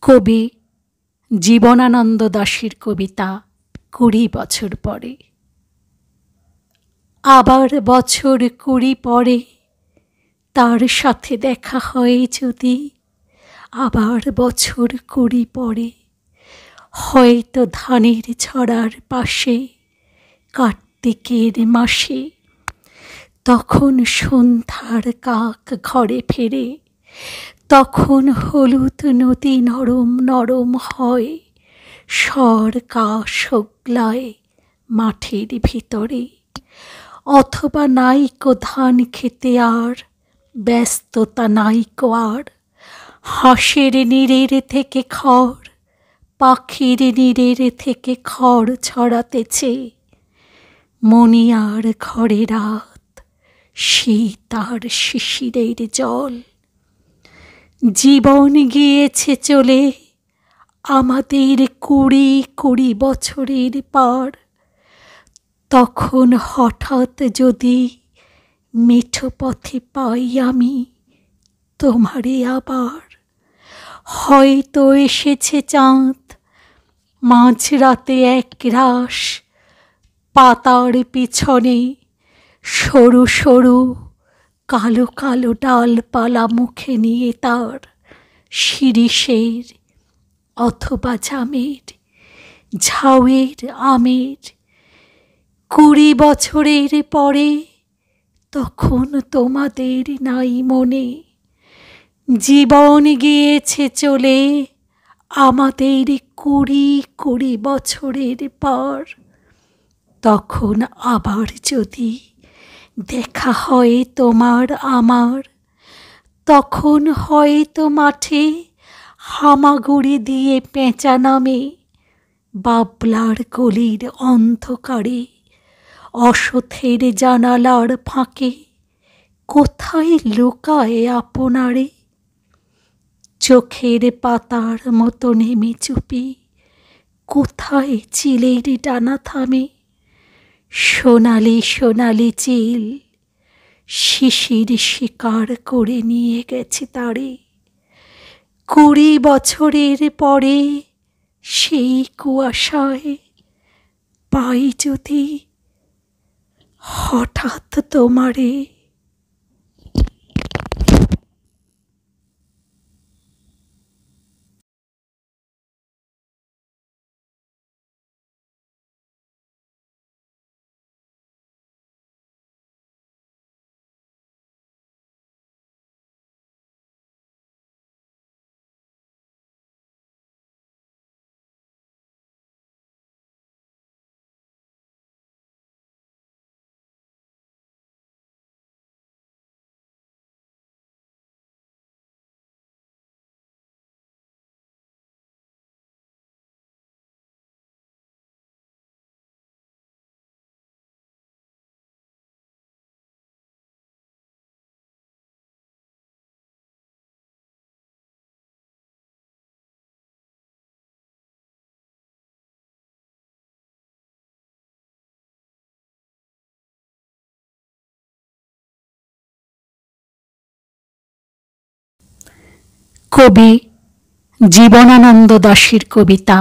কবি জীবনানন্দ দাশের কবিতা ২০ বছর পরে। আবার বছর ২০ পরে তার সাথে দেখা হয় যদি, আবার বছর ২০ পরে হয়তো ধানের ছড়ার পাশে কার্তিকের মাসে, তখন সন্ধ্যার কাক ঘরে ফেরে, তখন হলুদ নদী নরম নরম হয়, স্বর কাশ হোগলায় মাঠের ভিতরে। অথবা নাইকো ধান খেতে আর ব্যস্ততা নাইকো আর, হাঁসের নিরের থেকে খড়, পাখির নিরের থেকে খড় ছড়াতেছে। মণিয়ার ঘরে রাত, শীত আর শিশিরের জল। জীবন গিয়েছে চলে আমাদের ২০ বছরের পার, তখন হঠাৎ যদি মেঠো পথে পাই আমি তোমারে আবার, হয়তো এসেছে চাঁদ মাঝরাতে একরাশ, পাতার পিছনে সরু সরু কালো কালো ডালপালা মুখে নিয়ে তার, শিরীষের অথবা জামের, ঝাউয়ের আমের। ২০ বছরের পরে তখন তোমাদের নাই মনে, জীবন গিয়েছে চলে আমাদের ২০ বছরের পার, তখন আবার যদি দেখা হয় তোমার আমার, তখন হয়তো মাঠে হামাগুড়ি দিয়ে পেঁচা নামে, বাবলার গলির অন্ধকারে অসথের জানালার ফাঁকে কোথায় লুকায় আপনারে। চোখের পাতার মতো নেমে চুপি কোথায় চিলের ডানা থামে, সোনালি সোনালি চিল শিশির শিকার করে নিয়ে গেছে তারে। ২০ বছরের পরে সেই কুয়াশায় পাই যদি হঠাৎ তোমারে। কবি জীবনানন্দ দাশের কবিতা